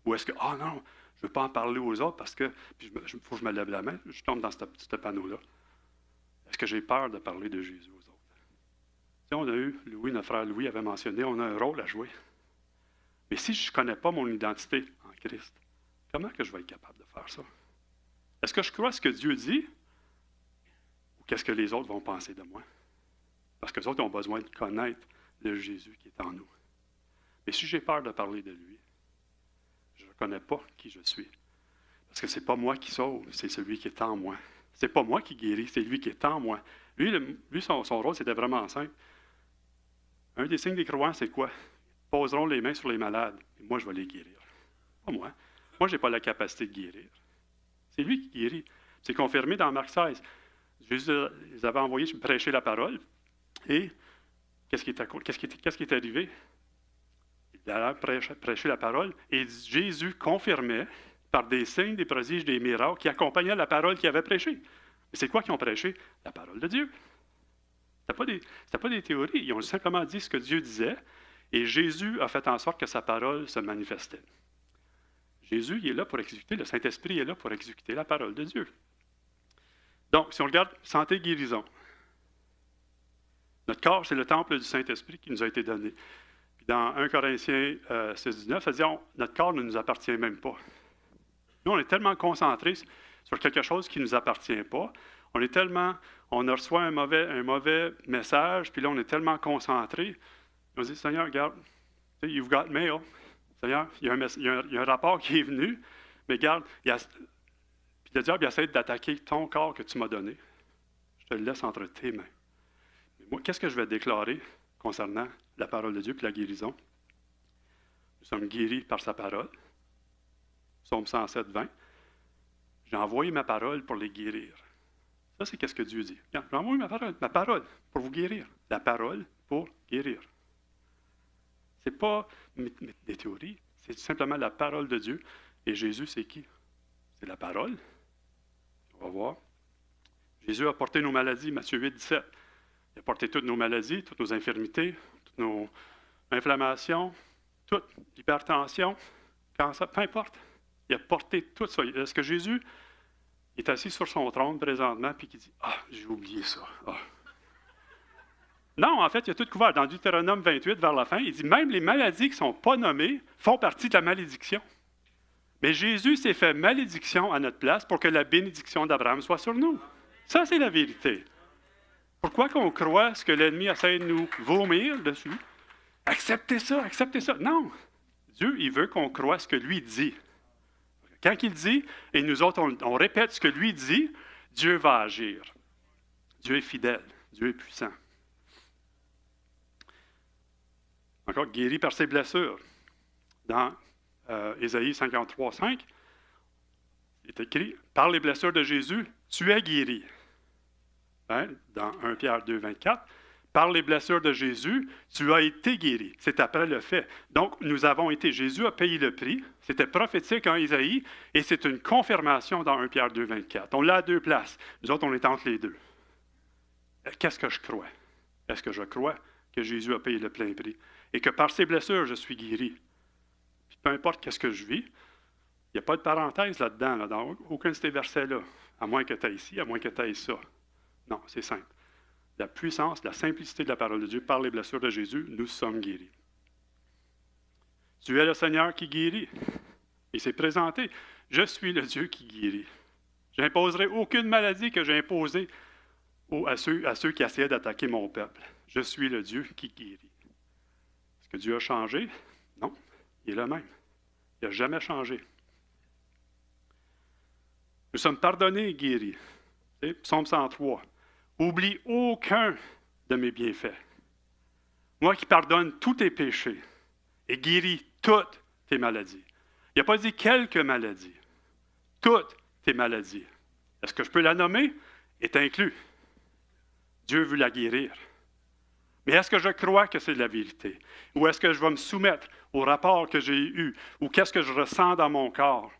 S1: Ou est-ce que, non, je ne veux pas en parler aux autres parce que, il faut que je me lève la main, je tombe dans ce panneau-là. Est-ce que j'ai peur de parler de Jésus aux autres? Tu sais, on a eu, notre frère Louis avait mentionné, on a un rôle à jouer. Mais si je ne connais pas mon identité en Christ, comment que je vais être capable de faire ça? Est-ce que je crois ce que Dieu dit? Ou qu'est-ce que les autres vont penser de moi? Parce que les autres ont besoin de connaître le Jésus qui est en nous. Mais si j'ai peur de parler de lui, je ne connais pas qui je suis. Parce que ce n'est pas moi qui sauve, c'est celui qui est en moi. Ce n'est pas moi qui guéris, c'est lui qui est en moi. Lui son rôle, c'était vraiment simple. Un des signes des croyants, c'est quoi? Ils poseront les mains sur les malades, et moi, je vais les guérir. Pas moi. Moi, je n'ai pas la capacité de guérir. C'est lui qui guérit. C'est confirmé dans Marc 16. Jésus les avait envoyés prêcher la parole. Et qu'est-ce qui est arrivé? Il allait prêcher la parole. Et Jésus confirmait par des signes, des prodiges, des miracles qui accompagnaient la parole qu'il avait prêchée. Et c'est quoi qu'ils ont prêché? La parole de Dieu. Ce n'était pas des théories. Ils ont simplement dit ce que Dieu disait. Et Jésus a fait en sorte que sa parole se manifestait. Jésus, il est là pour exécuter, le Saint-Esprit est là pour exécuter la parole de Dieu. Donc, si on regarde santé, guérison, notre corps, c'est le temple du Saint-Esprit qui nous a été donné. Puis dans 1 Corinthiens 6,19, ça dit notre corps ne nous appartient même pas. Nous, on est tellement concentrés sur quelque chose qui ne nous appartient pas. On a reçu un mauvais message, puis là, on est tellement concentrés. On se dit, Seigneur, regarde, you've got mail. Seigneur, il y a un rapport qui est venu, mais regarde, puis le diable essaie d'attaquer ton corps que tu m'as donné. Je te le laisse entre tes mains. Mais moi, qu'est-ce que je vais déclarer concernant la parole de Dieu et la guérison? Nous sommes guéris par sa parole. Psaume 107, 20. J'ai envoyé ma parole pour les guérir. Ça, c'est qu'est-ce que Dieu dit. Regarde, j'ai envoyé ma parole pour vous guérir. La parole pour guérir. Ce n'est pas des théories, c'est simplement la parole de Dieu. Et Jésus, c'est qui? C'est la parole. On va voir. Jésus a porté nos maladies, Matthieu 8, 17. Il a porté toutes nos maladies, toutes nos infirmités, toutes nos inflammations, toute l'hypertension, cancer, peu importe. Il a porté tout ça. Est-ce que Jésus est assis sur son trône présentement et qui dit « Ah, j'ai oublié ça. Ah. » Non, en fait, il a tout couvert. Dans Deutéronome 28, vers la fin, il dit « Même les maladies qui ne sont pas nommées font partie de la malédiction. » Mais Jésus s'est fait malédiction à notre place pour que la bénédiction d'Abraham soit sur nous. Ça, c'est la vérité. Pourquoi qu'on croit ce que l'ennemi essaie de nous vomir dessus? Acceptez ça, acceptez ça. Non. Dieu, il veut qu'on croie ce que lui dit. Quand il dit, et nous autres, on répète ce que lui dit, Dieu va agir. Dieu est fidèle. Dieu est puissant. Encore guéri par ses blessures. Dans Ésaïe 53, 5, il est écrit, par les blessures de Jésus, tu es guéri. Hein? Dans 1 Pierre 2, 24, par les blessures de Jésus, tu as été guéri. C'est après le fait. Donc, nous avons été, Jésus a payé le prix. C'était prophétique en Isaïe et c'est une confirmation dans 1 Pierre 2, 24. On l'a à deux places. Nous autres, on est entre les deux. Qu'est-ce que je crois? Est-ce que je crois que Jésus a payé le plein prix et que par ses blessures, je suis guéri? Puis peu importe qu'est-ce que je vis, il n'y a pas de parenthèse là-dedans, là, dans aucun de ces versets-là. À moins que tu aies ici, à moins que tu aies ça. Non, c'est simple. La puissance, la simplicité de la parole de Dieu, par les blessures de Jésus, nous sommes guéris. Tu es le Seigneur qui guérit. Il s'est présenté. Je suis le Dieu qui guérit. Je n'imposerai aucune maladie que j'ai imposée à ceux qui essayaient d'attaquer mon peuple. Je suis le Dieu qui guérit. Est-ce que Dieu a changé? Non, il est le même. Il n'a jamais changé. Nous sommes pardonnés et guéris. C'est Psaume 103. Oublie aucun de mes bienfaits. Moi qui pardonne tous tes péchés et guéris toutes tes maladies. Il n'a pas dit quelques maladies. Toutes tes maladies. Est-ce que je peux la nommer? Est inclus. Dieu veut la guérir. Mais est-ce que je crois que c'est de la vérité? Ou est-ce que je vais me soumettre au rapport que j'ai eu? Ou qu'est-ce que je ressens dans mon corps?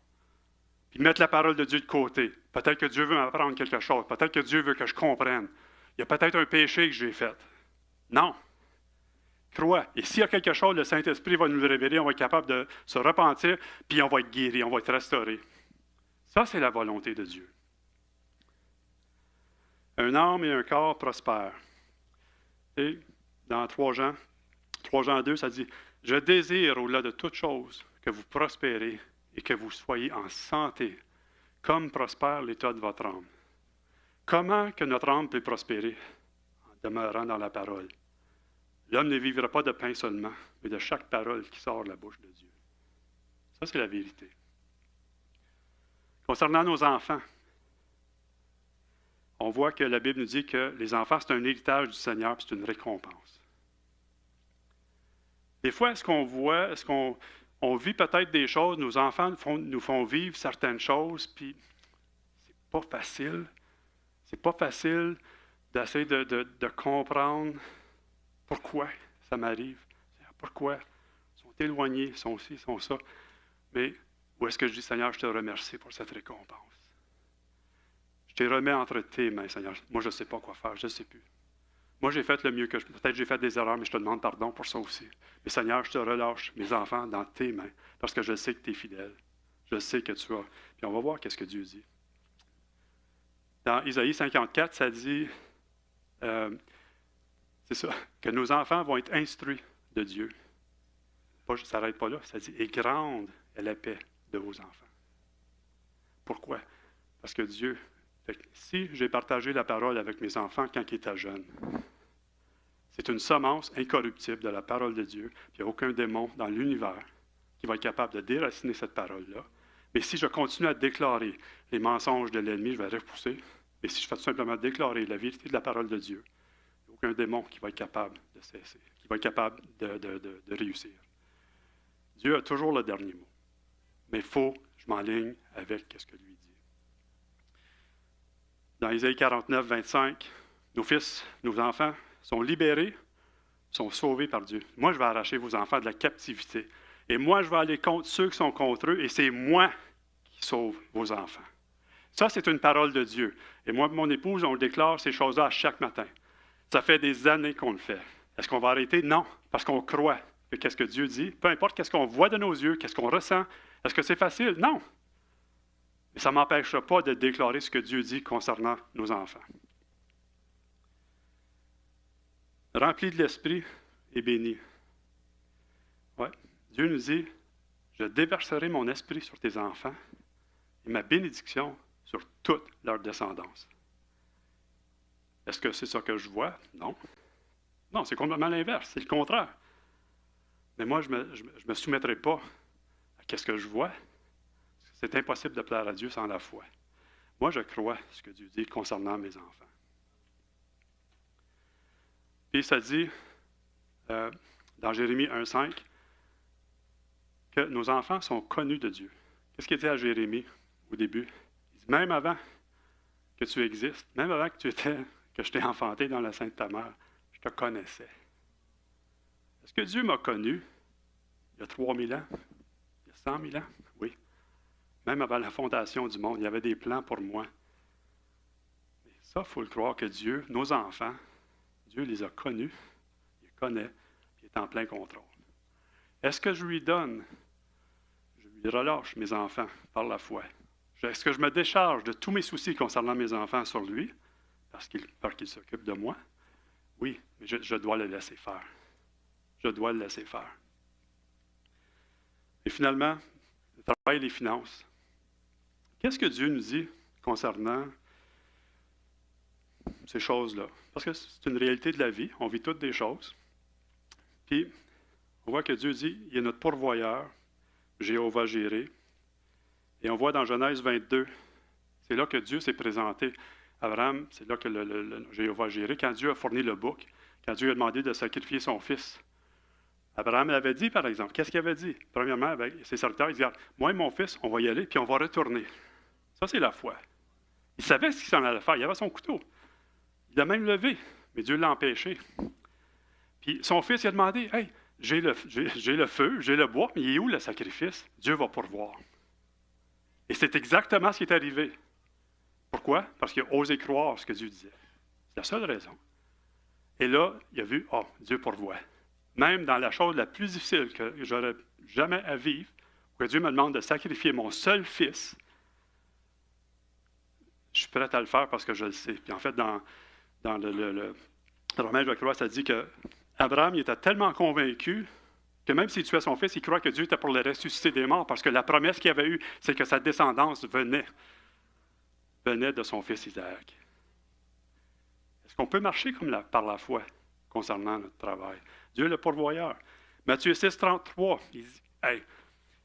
S1: Puis mettre la parole de Dieu de côté. Peut-être que Dieu veut m'apprendre quelque chose. Peut-être que Dieu veut que je comprenne. Il y a peut-être un péché que j'ai fait. Non. Crois. Et s'il y a quelque chose, le Saint-Esprit va nous le révéler. On va être capable de se repentir, puis on va être guéri, on va être restauré. Ça, c'est la volonté de Dieu. Un âme et un corps prospèrent. Et dans 3 Jean 2, ça dit « Je désire, au-delà de toute chose, que vous prospérez et que vous soyez en santé, comme prospère l'état de votre âme. » Comment que notre âme peut prospérer? En demeurant dans la parole. L'homme ne vivra pas de pain seulement, mais de chaque parole qui sort de la bouche de Dieu. Ça, c'est la vérité. Concernant nos enfants, on voit que la Bible nous dit que les enfants, c'est un héritage du Seigneur, puis c'est une récompense. Des fois, est-ce qu'on vit peut-être des choses, nos enfants nous font vivre certaines choses, puis c'est pas facile. C'est pas facile d'essayer de comprendre pourquoi ça m'arrive. Pourquoi? Ils sont éloignés, ils sont ci, ils sont ça. Mais où est-ce que je dis, Seigneur, je te remercie pour cette récompense. Je te remets entre tes mains, Seigneur. Moi, je ne sais pas quoi faire, je ne sais plus. Moi, j'ai fait le mieux que je peux. Peut-être que j'ai fait des erreurs, mais je te demande pardon pour ça aussi. Mais Seigneur, je te relâche mes enfants dans tes mains, parce que je sais que tu es fidèle. Je sais que tu as. Puis on va voir qu'est-ce que Dieu dit. Dans Isaïe 54, ça dit, c'est ça, que nos enfants vont être instruits de Dieu. Ça ne s'arrête pas là, ça dit, et grande est la paix de vos enfants. Pourquoi? Parce que Dieu, si j'ai partagé la parole avec mes enfants quand ils étaient jeunes, c'est une semence incorruptible de la parole de Dieu, puis il n'y a aucun démon dans l'univers qui va être capable de déraciner cette parole-là. Mais si je continue à déclarer les mensonges de l'ennemi, je vais repousser. Mais si je fais tout simplement déclarer la vérité de la parole de Dieu, il n'y a aucun démon qui va être capable de cesser, qui va être capable de réussir. Dieu a toujours le dernier mot. Mais il faut que je m'enligne avec ce que lui dit. Dans Isaïe 49, 25, nos fils, nos enfants sont libérés, sont sauvés par Dieu. Moi, je vais arracher vos enfants de la captivité. Et moi, je vais aller contre ceux qui sont contre eux, et c'est moi qui sauve vos enfants. Ça, c'est une parole de Dieu. Et moi et mon épouse, on déclare ces choses-là à chaque matin. Ça fait des années qu'on le fait. Est-ce qu'on va arrêter? Non, parce qu'on croit que qu'est-ce que Dieu dit, peu importe qu'est-ce qu'on voit de nos yeux, qu'est-ce qu'on ressent, est-ce que c'est facile? Non. Mais ça ne m'empêchera pas de déclarer ce que Dieu dit concernant nos enfants. Rempli de l'Esprit et béni. Ouais. Dieu nous dit, je déverserai mon esprit sur tes enfants et ma bénédiction sur toute leur descendance. Est-ce que c'est ça que je vois? Non. Non, c'est complètement l'inverse, c'est le contraire. Mais moi, je ne me soumettrai pas à ce que je vois. C'est impossible de plaire à Dieu sans la foi. Moi, je crois ce que Dieu dit concernant mes enfants. Puis ça dit, dans Jérémie 1,5, que nos enfants sont connus de Dieu. Qu'est-ce qu'il dit à Jérémie au début? Il dit, même avant que tu existes, même avant que je t'ai enfanté dans le sein de ta mère, je te connaissais. Est-ce que Dieu m'a connu il y a 3000 ans? Il y a 100 000 ans? Oui. Même avant la fondation du monde, il y avait des plans pour moi. Mais ça, il faut le croire que Dieu, nos enfants, Dieu les a connus, il les connaît, puis il est en plein contrôle. Est-ce que je lui donne, je lui relâche mes enfants par la foi? Est-ce que je me décharge de tous mes soucis concernant mes enfants sur lui, parce qu'il s'occupe de moi? Oui, mais je dois le laisser faire. Je dois le laisser faire. Et finalement, le travail et les finances. Qu'est-ce que Dieu nous dit concernant ces choses-là? Parce que c'est une réalité de la vie, on vit toutes des choses. Puis, on voit que Dieu dit, il est notre pourvoyeur, Jéhovah Jireh. Et on voit dans Genèse 22, c'est là que Dieu s'est présenté. Abraham, c'est là que le Jéhovah Jireh, quand Dieu a fourni le bouc, quand Dieu a demandé de sacrifier son fils. Abraham l'avait dit, par exemple. Qu'est-ce qu'il avait dit? Premièrement, avec ses serviteurs, il dit, moi et mon fils, on va y aller, puis on va retourner. Ça, c'est la foi. Il savait ce qu'il s'en allait faire. Il avait son couteau. Il l'a même levé, mais Dieu l'a empêché. Puis son fils, il a demandé, « Hey, j'ai le feu, j'ai le bois, mais il est où le sacrifice? Dieu va pourvoir. » Et c'est exactement ce qui est arrivé. Pourquoi? Parce qu'il a osé croire ce que Dieu disait. C'est la seule raison. Et là, il a vu, oh, Dieu pourvoit. Même dans la chose la plus difficile que j'aurais jamais à vivre, où Dieu me demande de sacrifier mon seul fils, je suis prêt à le faire parce que je le sais. Puis en fait, dans le Romain, je crois, ça dit que Abraham il était tellement convaincu que même s'il tuait son fils, il croit que Dieu était pour le ressusciter des morts, parce que la promesse qu'il avait eue, c'est que sa descendance venait de son fils Isaac. Est-ce qu'on peut marcher par la foi concernant notre travail? Dieu est le pourvoyeur. Matthieu 6, 33, il dit, hey,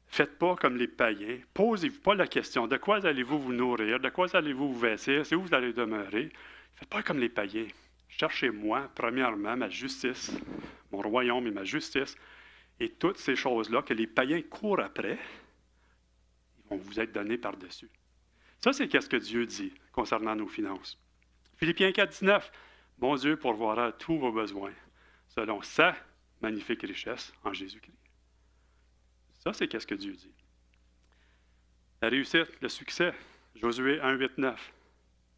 S1: faites pas comme les païens, posez-vous pas la question, de quoi allez-vous vous nourrir, de quoi allez-vous vous vêtir, c'est où vous allez demeurer. Faites pas comme les païens. Cherchez-moi, premièrement, ma justice, mon royaume et ma justice, et toutes ces choses-là que les païens courent après, ils vont vous être donnés par-dessus. Ça, c'est ce que Dieu dit concernant nos finances. Philippiens 4, 19, mon Dieu pourvoira tous vos besoins, selon sa magnifique richesse en Jésus-Christ. Ça, c'est ce que Dieu dit. La réussite, le succès, Josué 1, 8, 9.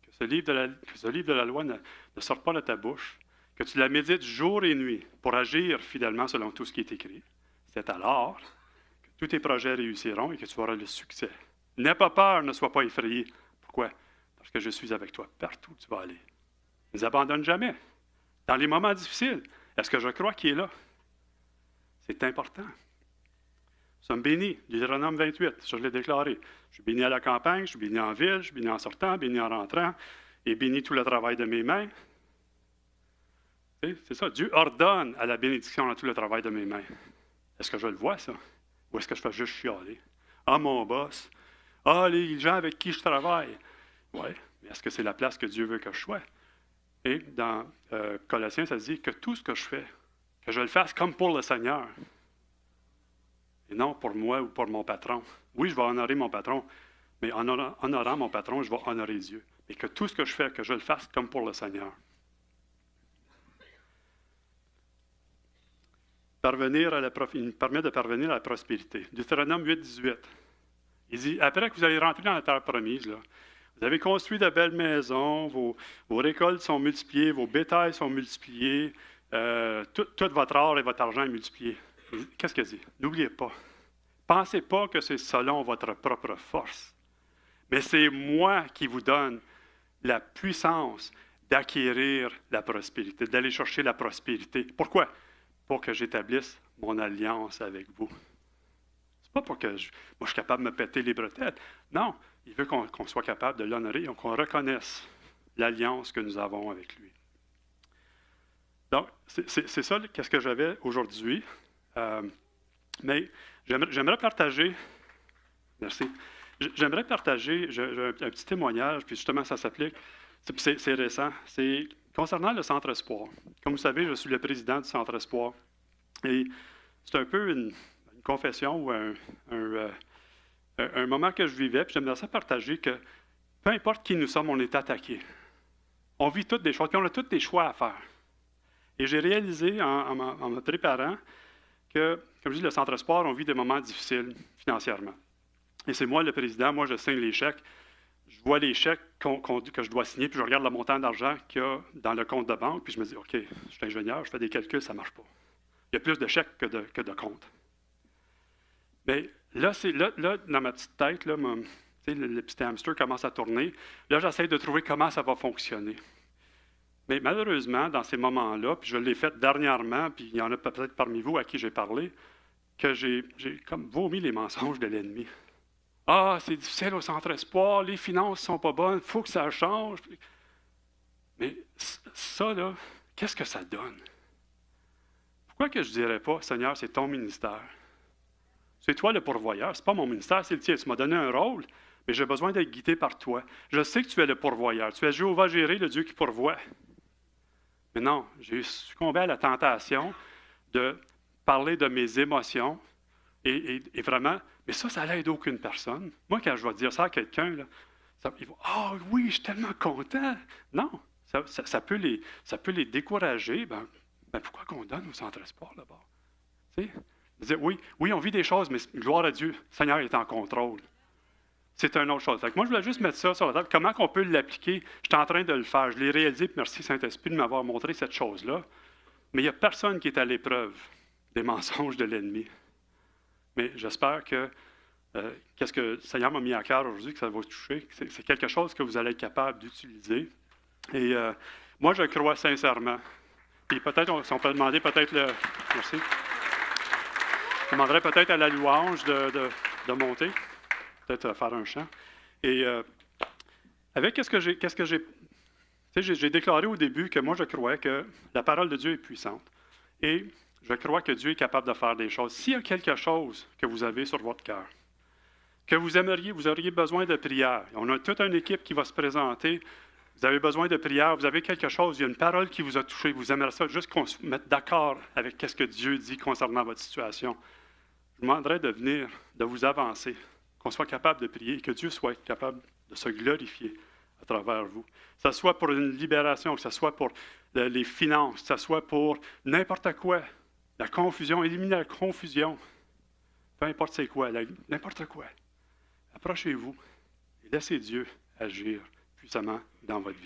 S1: Que ce livre de la loi ne sorte pas de ta bouche, que tu la médites jour et nuit pour agir fidèlement selon tout ce qui est écrit. C'est alors que tous tes projets réussiront et que tu auras le succès. N'aie pas peur, ne sois pas effrayé. Pourquoi? Parce que je suis avec toi partout où tu vas aller. Ne nous abandonne jamais. Dans les moments difficiles, est-ce que je crois qu'il est là? C'est important. Nous sommes bénis. Deutéronome 28, je l'ai déclaré. Je suis béni à la campagne, je suis béni en ville, je suis béni en sortant, béni en rentrant, et béni tout le travail de mes mains. C'est ça, Dieu ordonne à la bénédiction dans tout le travail de mes mains. Est-ce que je le vois, ça? Ou est-ce que je fais juste chialer? Ah, mon boss. Ah, les gens avec qui je travaille. Oui, mais est-ce que c'est la place que Dieu veut que je sois? Et dans Colossiens, ça dit que tout ce que je fais, que je le fasse comme pour le Seigneur. Et non pour moi ou pour mon patron. Oui, je vais honorer mon patron, mais en honorant mon patron, je vais honorer Dieu. Et que tout ce que je fais, que je le fasse comme pour le Seigneur. Il me permet de parvenir à la prospérité. Deutéronome 8, 18. Il dit, après que vous allez rentrer dans la terre promise, là, vous avez construit de belles maisons, vos récoltes sont multipliées, vos bétails sont multipliés, tout votre or et votre argent est multiplié. Qu'est-ce qu'il dit? N'oubliez pas. Pensez pas que c'est selon votre propre force. Mais c'est moi qui vous donne la puissance d'acquérir la prospérité, d'aller chercher la prospérité. Pourquoi? Pour que j'établisse mon alliance avec vous. C'est pas pour que moi je suis capable de me péter les bretelles. Non, il veut qu'on soit capable de l'honorer, qu'on reconnaisse l'alliance que nous avons avec lui. Donc, c'est ça qu'est-ce que j'avais aujourd'hui. Mais j'aimerais partager, merci, j'aimerais partager un petit témoignage, puis justement ça s'applique, c'est récent, c'est concernant le Centre Espoir. Comme vous savez, je suis le président du Centre Espoir. Et c'est un peu une confession ou un moment que je vivais, puis j'aimerais ça partager que peu importe qui nous sommes, on est attaqués. On vit toutes des choses, puis on a tous des choix à faire. Et j'ai réalisé en me préparant que, comme je dis, le Centre Espoir, on vit des moments difficiles financièrement. Et c'est moi le président, moi je signe les chèques. Je vois les chèques que je dois signer, puis je regarde le montant d'argent qu'il y a dans le compte de banque, puis je me dis, OK, je suis ingénieur, je fais des calculs, ça ne marche pas. Il y a plus de chèques que de comptes. Mais là, dans ma petite tête, là, le petit hamster commence à tourner. Là, j'essaie de trouver comment ça va fonctionner. Mais malheureusement, dans ces moments-là, puis je l'ai fait dernièrement, puis il y en a peut-être parmi vous à qui j'ai parlé, que j'ai comme vomi les mensonges de l'ennemi. Ah, c'est difficile au Centre Espoir, les finances ne sont pas bonnes, il faut que ça change. Mais ça, là, qu'est-ce que ça donne? Pourquoi que je ne dirais pas, Seigneur, c'est ton ministère? C'est toi le pourvoyeur, ce n'est pas mon ministère, c'est le tien. Tu m'as donné un rôle, mais j'ai besoin d'être guidé par toi. Je sais que tu es le pourvoyeur. Tu es Jéhovah Jireh, le Dieu qui pourvoit. Mais non, j'ai succombé à la tentation de parler de mes émotions et vraiment, mais ça n'aide aucune personne. Moi, quand je vais dire ça à quelqu'un, là, il va « Ah oui, je suis tellement content! » Non, ça peut les décourager. Ben, pourquoi qu'on donne au Centre Espoir là-bas? Tu sais? Dire, oui, on vit des choses, mais gloire à Dieu, le Seigneur est en contrôle. C'est une autre chose. Fait que moi, je voulais juste mettre ça sur la table. Comment on peut l'appliquer? Je suis en train de le faire. Je l'ai réalisé, puis merci Saint-Esprit de m'avoir montré cette chose-là. Mais il n'y a personne qui est à l'épreuve des mensonges de l'ennemi. Mais j'espère que qu'est-ce que le Seigneur m'a mis à cœur aujourd'hui, que ça va vous toucher, c'est quelque chose que vous allez être capable d'utiliser. Et moi, je crois sincèrement. Puis peut-être, si on peut demander peut-être le... Merci. Je demanderais peut-être à la louange de monter, peut-être faire un chant. Et avec qu'est-ce que j'ai... Tu sais, j'ai déclaré au début que moi, je crois que la parole de Dieu est puissante. Et je crois que Dieu est capable de faire des choses. S'il y a quelque chose que vous avez sur votre cœur, que vous auriez besoin de prière. On a toute une équipe qui va se présenter. Vous avez besoin de prière, vous avez quelque chose, il y a une parole qui vous a touché, vous aimeriez ça, juste qu'on se mette d'accord avec ce que Dieu dit concernant votre situation. Je vous demanderais de venir, de vous avancer, qu'on soit capable de prier et que Dieu soit capable de se glorifier à travers vous. Que ce soit pour une libération, que ce soit pour les finances, que ce soit pour n'importe quoi, la confusion, éliminer la confusion, peu importe c'est quoi, n'importe quoi. Approchez-vous et laissez Dieu agir puissamment dans votre vie.